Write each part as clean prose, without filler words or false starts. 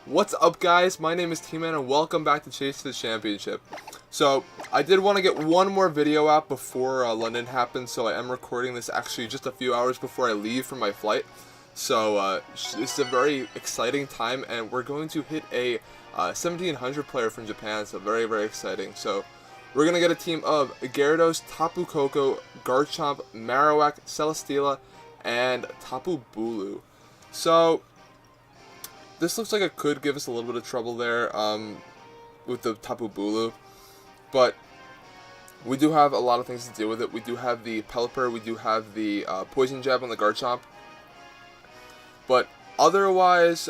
What's up, guys? My name is T-Man and welcome back to Chase to the Championship. So, I did want to get one more video out before London happened, so I am recording this actually just a few hours before I leave for my flight. So, it's a very exciting time, and we're going to hit a 1700 player from Japan, so very, very exciting. So, we're going to get a team of Gyarados, Tapu Koko, Garchomp, Marowak, Celesteela, and Tapu Bulu. So, this looks like it could give us a little bit of trouble there with the Tapu Bulu, but we do have a lot of things to deal with it. We do have the Pelipper, we do have the Poison Jab on the Garchomp, but otherwise,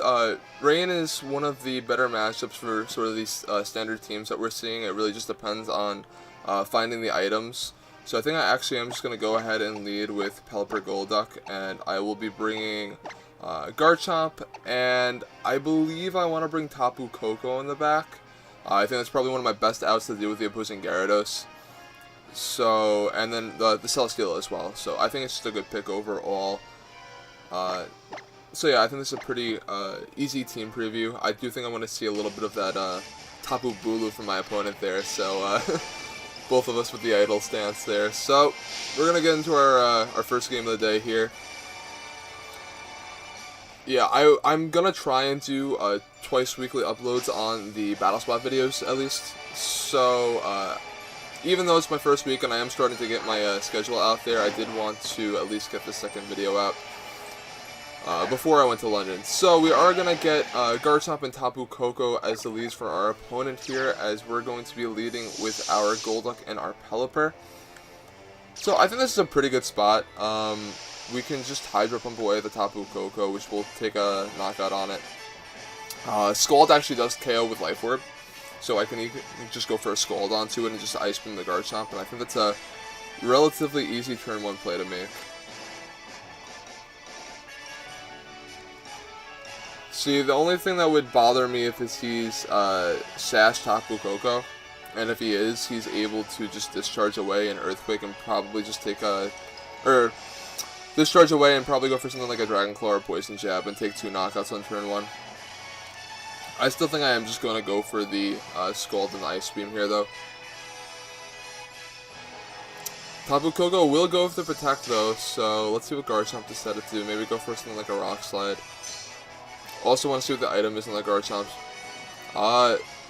Rain is one of the better matchups for sort of these standard teams that we're seeing. It really just depends on finding the items. So I think I actually am just going to go ahead and lead with Pelipper Golduck, and I will be bringing Garchomp, and I believe I want to bring Tapu Koko in the back. I think that's probably one of my best outs to deal with the opposing Gyarados. So, and then the Celesteela as well. So I think it's just a good pick overall. So yeah, I think this is a pretty easy team preview. I do think I want to see a little bit of that Tapu Bulu from my opponent there. So both of us with the idle stance there. So we're gonna get into our first game of the day here. Yeah, I'm gonna try and do twice weekly uploads on the Battle Spot videos at least. So even though it's my first week and I am starting to get my schedule out there, I did want to at least get the second video out before I went to London. So we are gonna get Garchomp and Tapu Koko as the leads for our opponent here, as we're going to be leading with our Golduck and our Pelipper. So I think this is a pretty good spot. We can just Hydro Pump away the Tapu Koko, which will take a knockout on it. Scald actually does KO with Life Orb, so I can just go for a Scald onto it and just Ice Beam the Garchomp, and I think that's a relatively easy turn 1 play to make. See, the only thing that would bother me if he's Sash Tapu Koko, and if he is, he's able to just Discharge away and Earthquake and probably just take a... Discharge away and probably go for something like a Dragon Claw or Poison Jab and take 2 knockouts on turn 1. I still think I am just going to go for the Scald and Ice Beam here, though. Tapu Koko will go for the Protect, though, so let's see what Garchomp decided to do. Maybe go for something like a Rock Slide. Also want to see what the item is on the Garchomp.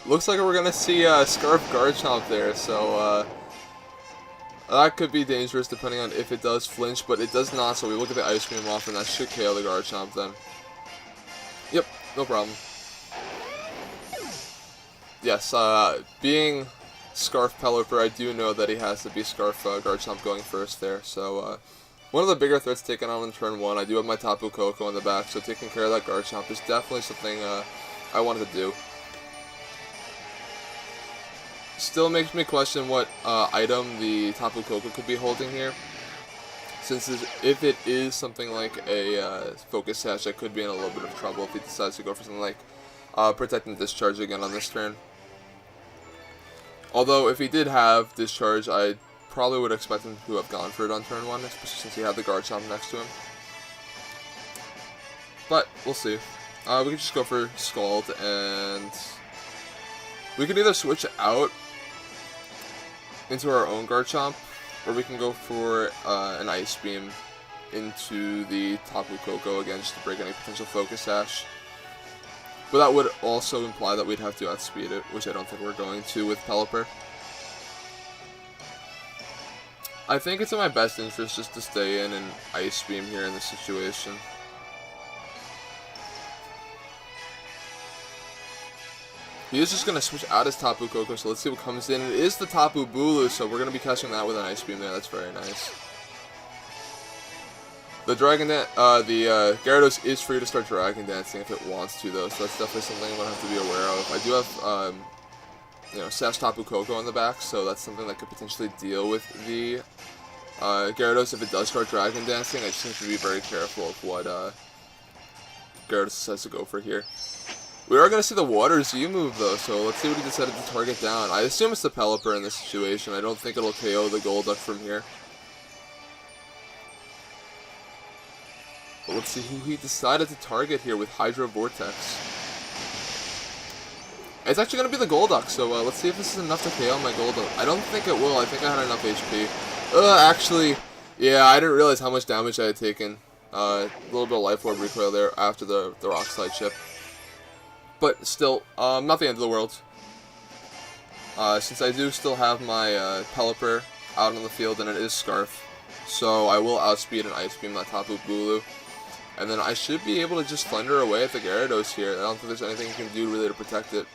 Looks like we're going to see Scarf Garchomp there, so that could be dangerous depending on if it does flinch, but it does not, so we look at the Ice Beam off, and that should KO the Garchomp then. Yep, no problem. Yes, being Scarf Pelipper, I do know that he has to be Scarf Garchomp going first there, so one of the bigger threats taken on in turn 1. I do have my Tapu Koko in the back, so taking care of that Garchomp is definitely something I wanted to do. Still makes me question what item the Tapu Koko could be holding here, since if it is something like a Focus Sash, I could be in a little bit of trouble if he decides to go for something like Protect and Discharge again on this turn. Although if he did have Discharge, I probably would expect him to have gone for it on turn 1, especially since he had the Garchomp next to him. But we'll see. We can just go for Scald, and we can either switch out into our own Garchomp, or we can go for an Ice Beam into the Tapu Koko again, just to break any potential Focus Sash. But that would also imply that we'd have to outspeed it, which I don't think we're going to with Pelipper. I think it's in my best interest just to stay in and Ice Beam here in this situation. He is just going to switch out his Tapu Koko, so let's see what comes in. It is the Tapu Bulu, so we're going to be catching that with an Ice Beam there. That's very nice. The Gyarados is free to start Dragon Dancing if it wants to, though, so that's definitely something I'm going to have to be aware of. I do have, Sash Tapu Koko in the back, so that's something that could potentially deal with the Gyarados if it does start Dragon Dancing. I just have to be very careful of what Gyarados decides to go for here. We are going to see the Water Z move, though, so let's see what he decided to target down. I assume it's the Pelipper in this situation. I don't think it'll KO the Golduck from here. But let's see who he decided to target here with Hydro Vortex. It's actually going to be the Golduck, so let's see if this is enough to KO my Golduck. I don't think it will. I think I had enough HP. Actually, yeah, I didn't realize how much damage I had taken. A little bit of Life Orb recoil there after the Rock Slide chip. But still, not the end of the world. Since I do still have my Pelipper out on the field, and it is Scarf, so I will outspeed and Ice Beam that Tapu Bulu. And then I should be able to just thunder away at the Gyarados here. I don't think there's anything you can do really to protect it.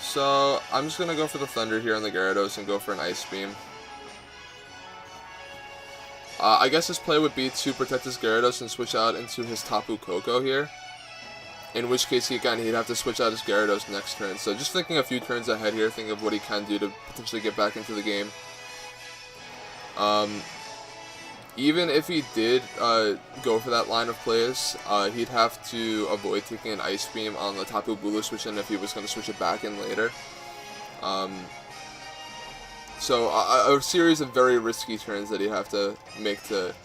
So I'm just going to go for the Thunder here on the Gyarados and go for an Ice Beam. I guess his play would be to protect his Gyarados and switch out into his Tapu Koko here. In which case, he'd have to switch out his Gyarados next turn. So just thinking a few turns ahead here, thinking of what he can do to potentially get back into the game. Even if he did go for that line of plays, he'd have to avoid taking an Ice Beam on the Tapu Bulu switch in if he was going to switch it back in later. So a series of very risky turns that he'd have to make to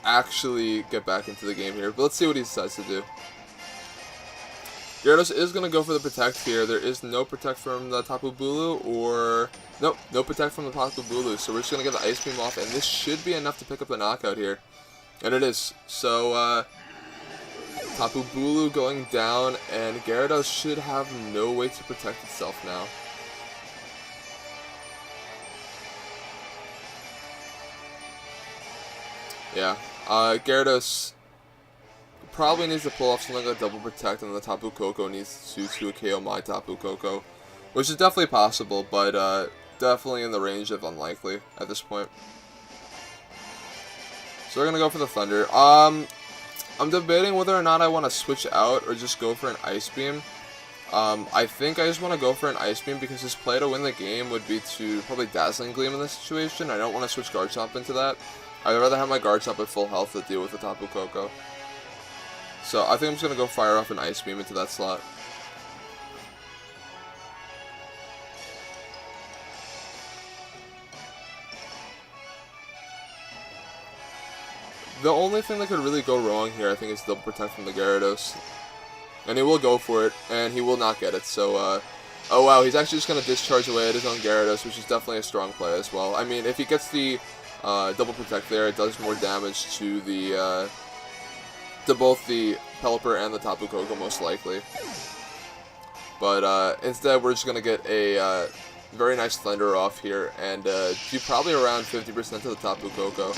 actually get back into the game here. But let's see what he decides to do. Gyarados is going to go for the Protect here. There is no Protect from the Tapu Bulu, or... Nope, no Protect from the Tapu Bulu. So we're just going to get the Ice Beam off, and this should be enough to pick up the knockout here. And it is. So, Tapu Bulu going down, and Gyarados should have no way to protect itself now. Yeah, Gyarados probably needs to pull off something like a double protect, and the Tapu Koko needs to KO my Tapu Koko, which is definitely possible, but definitely in the range of unlikely at this point. So we're gonna go for the Thunder. I'm debating whether or not I want to switch out or just go for an Ice Beam. I think I just want to go for an Ice Beam because his play to win the game would be to probably Dazzling Gleam in this situation. I don't want to switch Garchomp into that. I'd rather have my Garchomp at full health to deal with the Tapu Koko. So I think I'm just going to go fire off an Ice Beam into that slot. The only thing that could really go wrong here, I think, is double protect from the Gyarados. And he will go for it, and he will not get it. So, oh wow, he's actually just going to discharge away at his own Gyarados, which is definitely a strong play as well. I mean, if he gets the double protect there, it does more damage to the to both the Pelipper and the Tapu Koko most likely. But instead, we're just going to get a very nice Thunder off here and do probably around 50% to the Tapu Koko.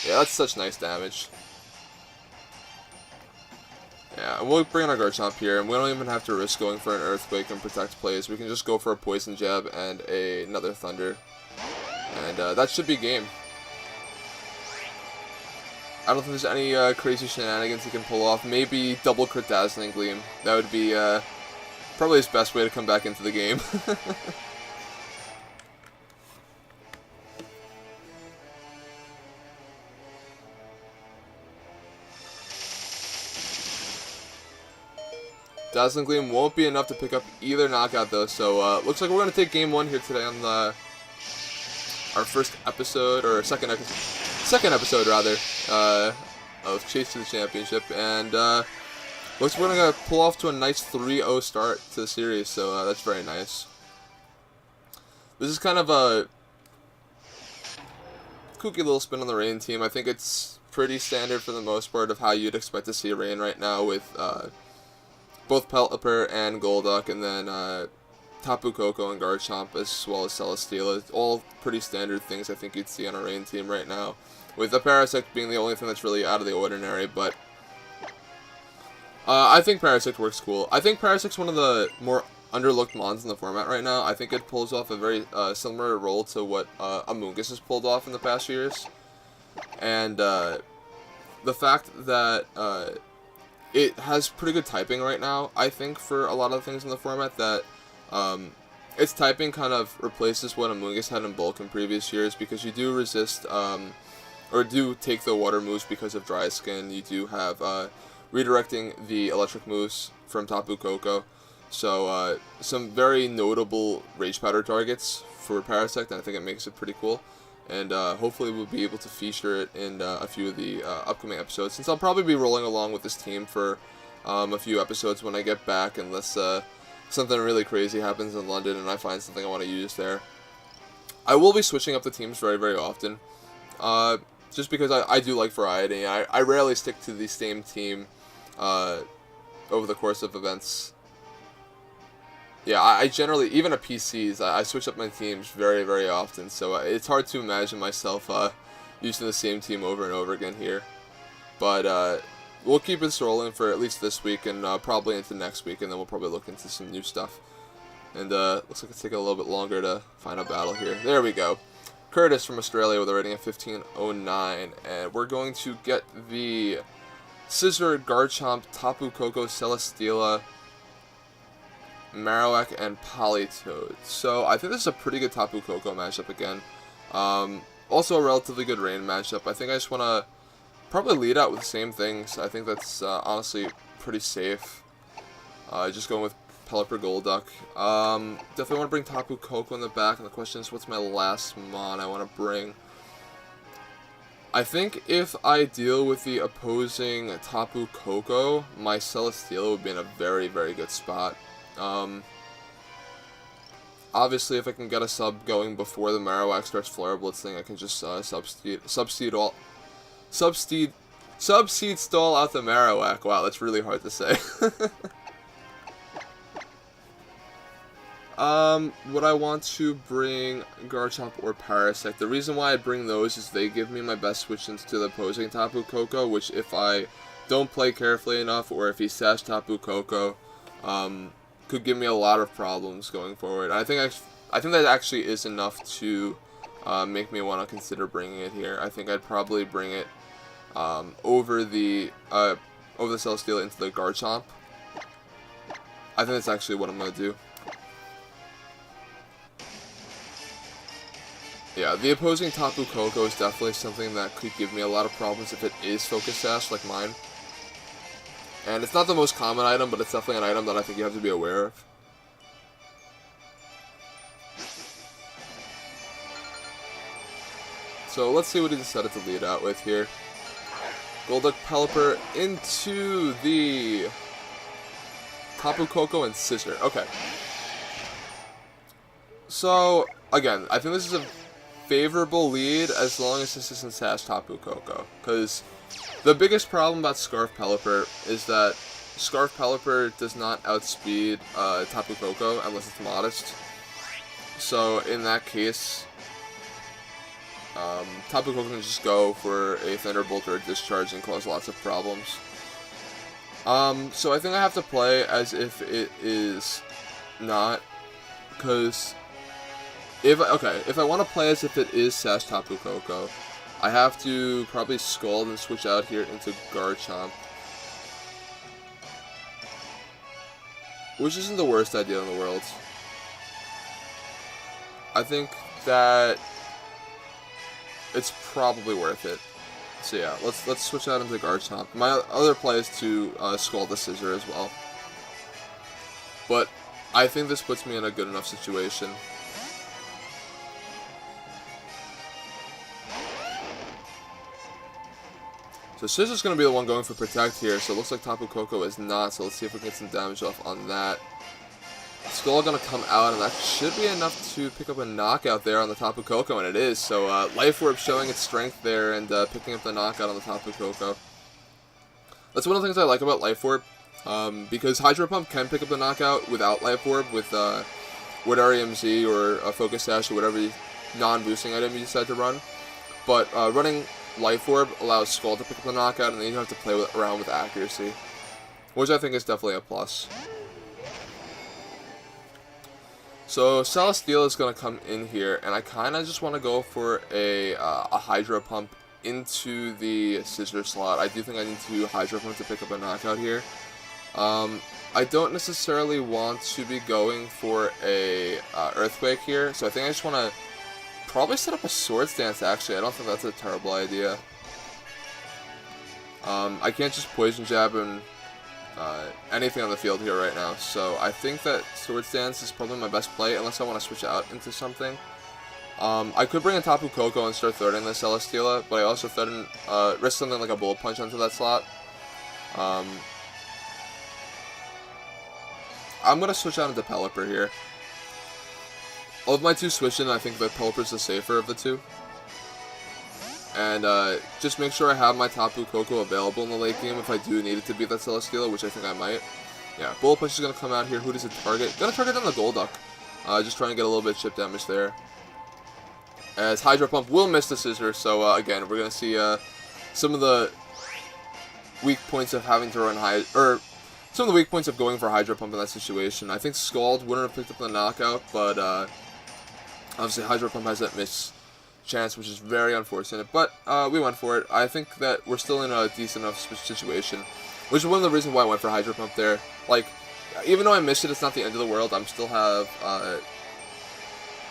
Yeah, that's such nice damage. Yeah, and we'll bring in our Garchomp here, and we don't even have to risk going for an Earthquake and Protect plays. We can just go for a Poison Jab and another Thunder. And that should be game. I don't think there's any crazy shenanigans he can pull off. Maybe double crit Dazzling Gleam. That would be probably his best way to come back into the game. Dazzling Gleam won't be enough to pick up either knockout though, so looks like we're going to take game one here today on our first episode, or second episode rather, of Chase to the Championship, and looks like we're going to pull off to a nice 3-0 start to the series, so that's very nice. This is kind of a kooky little spin on the Rain team. I think it's pretty standard for the most part of how you'd expect to see Rain right now with both Pelipper and Golduck, and then Tapu Koko and Garchomp, as well as Celesteela. It's all pretty standard things I think you'd see on a Rain team right now, with the Parasect being the only thing that's really out of the ordinary, but I think Parasect works cool. I think Parasect's one of the more underlooked mons in the format right now. I think it pulls off a very similar role to what Amoonguss has pulled off in the past years, and the fact that it has pretty good typing right now, I think, for a lot of things in the format, that its typing kind of replaces what Amoonguss had in bulk in previous years, because you do resist, or do take the water moves because of dry skin. You do have redirecting the electric moves from Tapu Koko. So some very notable Rage Powder targets for Parasect, and I think it makes it pretty cool. and hopefully we'll be able to feature it in a few of the upcoming episodes, since I'll probably be rolling along with this team for a few episodes when I get back, unless something really crazy happens in London and I find something I want to use there. I will be switching up the teams very, very often, just because I do like variety. I rarely stick to the same team over the course of events. Yeah, I generally, even at PCs, I switch up my teams very, very often, so it's hard to imagine myself using the same team over and over again here. But we'll keep this rolling for at least this week and probably into next week, and then we'll probably look into some new stuff. And looks like it's taking a little bit longer to find a battle here. There we go. Curtis from Australia with a rating of 1509, and we're going to get the Scizor, Garchomp, Tapu Koko, Celesteela, Marowak, and Politoed. So I think this is a pretty good Tapu Koko matchup again. Also a relatively good rain matchup. I think I just want to probably lead out with the same things. I think that's honestly pretty safe. Just going with Pelipper Golduck. Definitely want to bring Tapu Koko in the back, and the question is, what's my last mon I want to bring? I think if I deal with the opposing Tapu Koko, my Celesteela would be in a very, very good spot. Obviously, if I can get a sub going before the Marowak starts Flare Blitzing, I can just subseed stall out the Marowak. Wow, that's really hard to say. Would I want to bring Garchomp or Parasect? The reason why I bring those is they give me my best switch-ins to the opposing Tapu Koko, which if I don't play carefully enough, or if he sash Tapu Koko, could give me a lot of problems going forward. I think that actually is enough to make me want to consider bringing it here. I think I'd probably bring it over the Celesteela into the Garchomp. I think that's actually what I'm going to do. Yeah, the opposing Tapu Koko is definitely something that could give me a lot of problems if it is Focus Sash like mine. And it's not the most common item, but it's definitely an item that I think you have to be aware of. So let's see what he decided to lead out with here. Golduck, Pelipper into the Tapu Koko and Scizor. Okay. So, again, I think this is a favorable lead as long as this isn't Sash Tapu Koko. Because the biggest problem about Scarf Pelipper is that Scarf Pelipper does not outspeed Tapu Koko unless it's modest. So in that case, Tapu Koko can just go for a Thunderbolt or a Discharge and cause lots of problems. So I think I have to play as if it is not, because if I want to play as if it is Sash Tapu Koko, I have to probably Scald and switch out here into Garchomp, which isn't the worst idea in the world. I think that it's probably worth it. So yeah, let's switch out into Garchomp. My other play is to Scald the Scizor as well, but I think this puts me in a good enough situation. So Scizor's going to be the one going for Protect here, so it looks like Tapu Koko is not, so let's see if we can get some damage off on that. Skull going to come out, and that should be enough to pick up a knockout there on the Tapu Koko, and it is. So Life Orb showing its strength there and picking up the knockout on the Tapu Koko. That's one of the things I like about Life Orb, because Hydro Pump can pick up the knockout without Life Orb with Wood REMZ or a Focus Sash or whatever non-boosting item you decide to run. But running Life Orb allows Skull to pick up the knockout, and then you don't have to play around with accuracy, which I think is definitely a plus. So Celesteela is going to come in here, and I kind of just want to go for a Hydro Pump into the Scizor slot. I do think I need to Hydro Pump to pick up a knockout here. I don't necessarily want to be going for a Earthquake here, so I think I just want to probably set up a Swords Dance, actually. I don't think that's a terrible idea. I can't just Poison Jab and anything on the field here right now, so I think that Swords Dance is probably my best play, unless I want to switch out into something. I could bring in Tapu Koko and start threatening the Celesteela, but I also risk something like a Bullet Punch onto that slot. I'm going to switch out into Pelipper here. Of my two switch-in, I think that Pelipper's the safer of the two. And just make sure I have my Tapu Koko available in the late game if I do need it to beat that Celesteela, which I think I might. Yeah, Bullet Punch is going to come out here. Who does it target? Going to target down the Golduck. Just trying to get a little bit of chip damage there. As Hydro Pump will miss the Scissor, so again, we're going to see some of the weak points of having to run some of the weak points of going for Hydro Pump in that situation. I think Scald wouldn't have picked up the knockout, but obviously Hydro Pump has that miss chance, which is very unfortunate, but we went for it. I think that we're still in a decent enough situation, which is one of the reasons why I went for Hydro Pump there. Like, even though I missed it, it's not the end of the world. I still have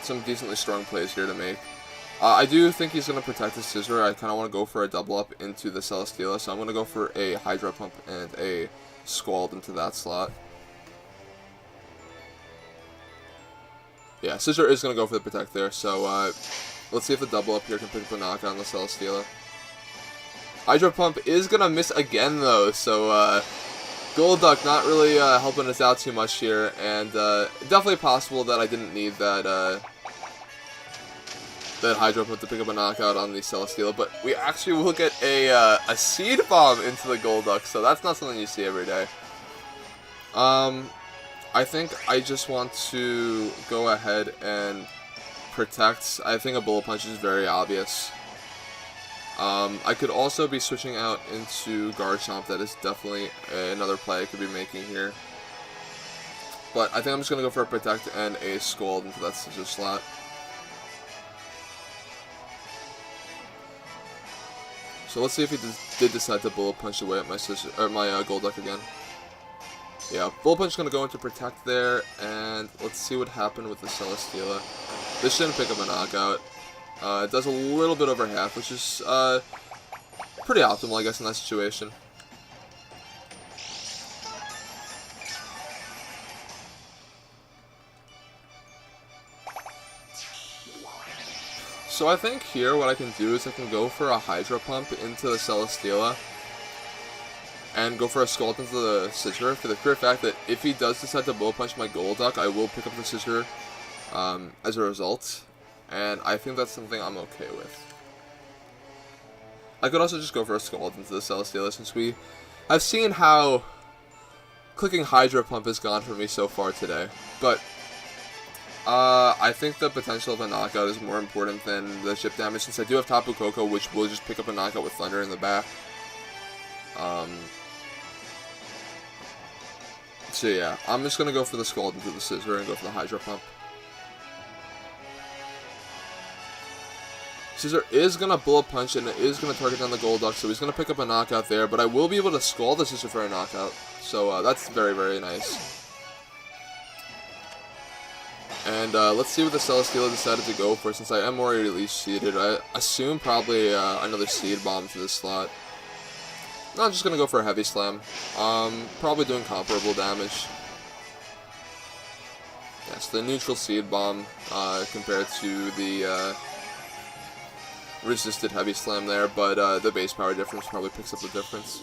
some decently strong plays here to make. I do think he's going to protect the Scissor. I kind of want to go for a double up into the Celesteela, so I'm going to go for a Hydro Pump and a Scald into that slot. Yeah, Scissor is going to go for the protect there, so let's see if the double up here can pick up a knockout on the Celesteela. Hydro Pump is going to miss again, though, so Golduck not really helping us out too much here, and definitely possible that I didn't need that Hydro Pump to pick up a knockout on the Celesteela, but we actually will get a Seed Bomb into the Golduck, so that's not something you see every day. I think I just want to go ahead and protect. I think a Bullet Punch is very obvious. I could also be switching out into Garchomp. That is definitely another play I could be making here. But I think I'm just going to go for a Protect and a Scald into that Scissor slot. So let's see if he did decide to Bullet Punch away at my Golduck again. Yeah, Bullet Punch is going to go into Protect there, and let's see what happened with the Celesteela. This shouldn't pick up a knockout. It does a little bit over half, which is pretty optimal, I guess, in that situation. So I think here what I can do is I can go for a Hydro Pump into the Celesteela and go for a Scald into the Scissor, for the pure fact that if he does decide to Bullet Punch my Golduck, I will pick up the Scissor as a result, and I think that's something I'm okay with. I could also just go for a Scald into the Celesteela, since I've seen how clicking Hydro Pump has gone for me so far today, but I think the potential of a knockout is more important than the chip damage, since I do have Tapu Koko, which will just pick up a knockout with Thunder in the back. So yeah, I'm just going to go for the Scald into the Scissor and go for the Hydro Pump. Scissor is going to Bullet Punch, and it is going to target down the Golduck, so he's going to pick up a knockout there, but I will be able to Scald the Scissor for a knockout, so that's very, very nice. And let's see what the Celesteela decided to go for, since I am already least seeded. I assume probably another Seed Bomb to this slot. No, I'm just going to go for a Heavy Slam. Probably doing comparable damage. Yes, the neutral Seed Bomb compared to the resisted Heavy Slam there, but the base power difference probably picks up the difference.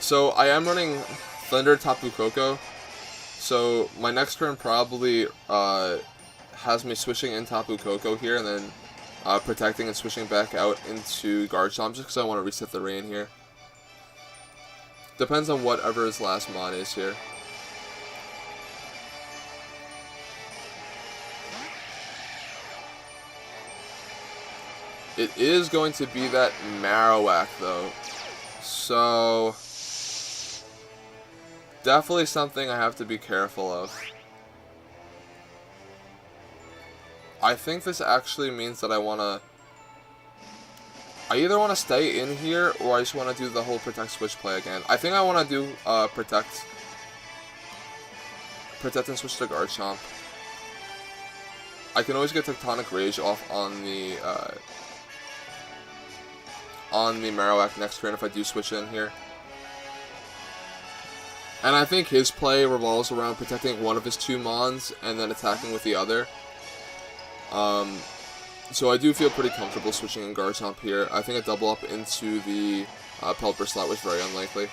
So I am running Thunder Tapu Koko. So my next turn probably has me switching in Tapu Koko here, and then protecting and switching back out into Garchomp, just because I want to reset the rain here. Depends on whatever his last mod is here. It is going to be that Marowak, though. So definitely something I have to be careful of. I think this actually means that I either want to stay in here, or I just want to do the whole Protect Switch play again. I think I want to do Protect and switch to Garchomp. I can always get Tectonic Rage off on the Marowak next turn if I do switch in here. And I think his play revolves around protecting one of his 2 Mons and then attacking with the other. So I do feel pretty comfortable switching in Garchomp here. I think a double up into the Pelipper slot was very unlikely.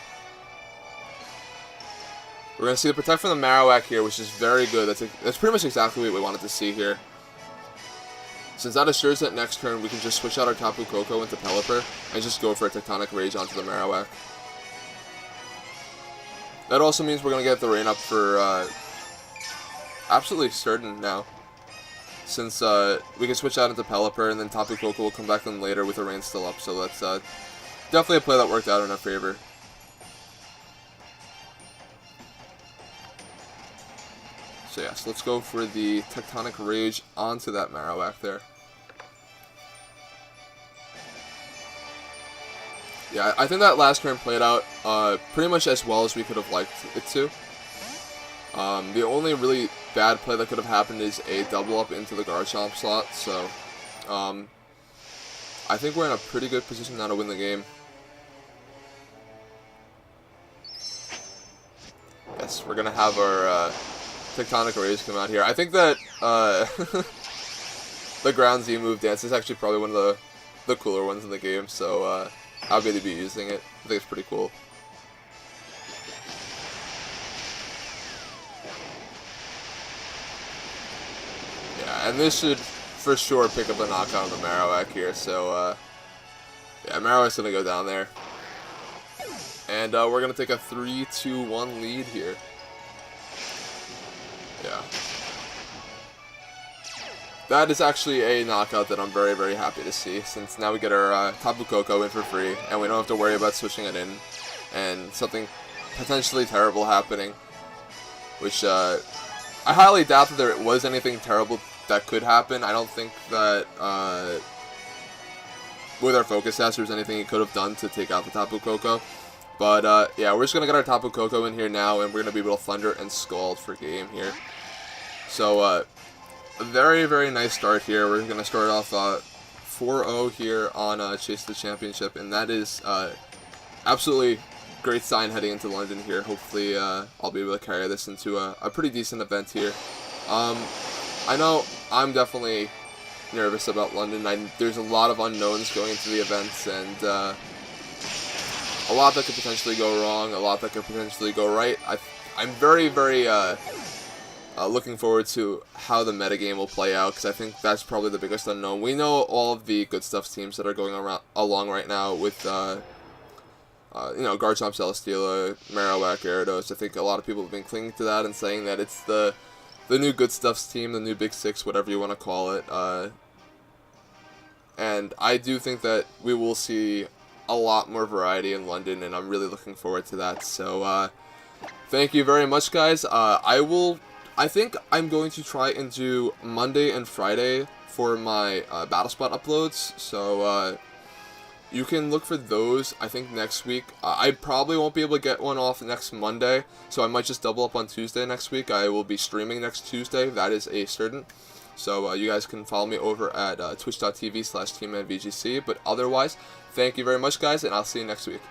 We're going to see the Protect from the Marowak here, which is very good. That's pretty much exactly what we wanted to see here. Since that assures that next turn we can just switch out our Tapu Koko into Pelipper and just go for a Tectonic Rage onto the Marowak. That also means we're going to get the Rain up for absolutely certain now. Since we can switch out into Pelipper and then Tapu Koko will come back in later with the Rain still up. So that's definitely a play that worked out in our favor. So yes, let's go for the Tectonic Rage onto that Marowak there. Yeah, I think that last turn played out pretty much as well as we could have liked it to. The only really bad play that could have happened is a double up into the Garchomp slot, so I think we're in a pretty good position now to win the game. Yes, we're going to have our Tectonic Rage come out here. I think that the Ground Z move dance is actually probably one of the cooler ones in the game, so I'll be able to be using it. I think it's pretty cool. Yeah, and this should for sure pick up a knockout on the Marowak here, so yeah, Marowak's going to go down there. And we're going to take a 3-2-1 lead here. Yeah. That is actually a knockout that I'm very, very happy to see, since now we get our Tapu Koko in for free, and we don't have to worry about switching it in, and something potentially terrible happening, which I highly doubt that there was anything terrible that could happen. I don't think that with our Focus Sash there was anything he could have done to take out the Tapu Koko. But yeah, we're just going to get our Tapu Koko in here now, and we're going to be able to Thunder and Scald for game here. So, a very, very nice start here. We're going to start off 4-0 here on Chase the Championship, and that is absolutely great sign heading into London here. Hopefully, I'll be able to carry this into a pretty decent event here. I know I'm definitely nervous about London. There's a lot of unknowns going into the events, and a lot that could potentially go wrong, a lot that could potentially go right. I'm very, very looking forward to how the metagame will play out, because I think that's probably the biggest unknown. We know all of the Good Stuff teams that are going along right now with, you know, Garchomp, Celesteela, Marowak, Gyarados. I think a lot of people have been clinging to that and saying that it's the new Good Stuffs team, the new Big Six, whatever you want to call it. And I do think that we will see a lot more variety in London, and I'm really looking forward to that. So, thank you very much, guys. I think I'm going to try and do Monday and Friday for my Battle Spot uploads, so you can look for those, I think, next week. I probably won't be able to get one off next Monday, so I might just double up on Tuesday next week. I will be streaming next Tuesday, that is a certain. So you guys can follow me over at twitch.tv/TeammanVGC, but otherwise, thank you very much, guys, and I'll see you next week.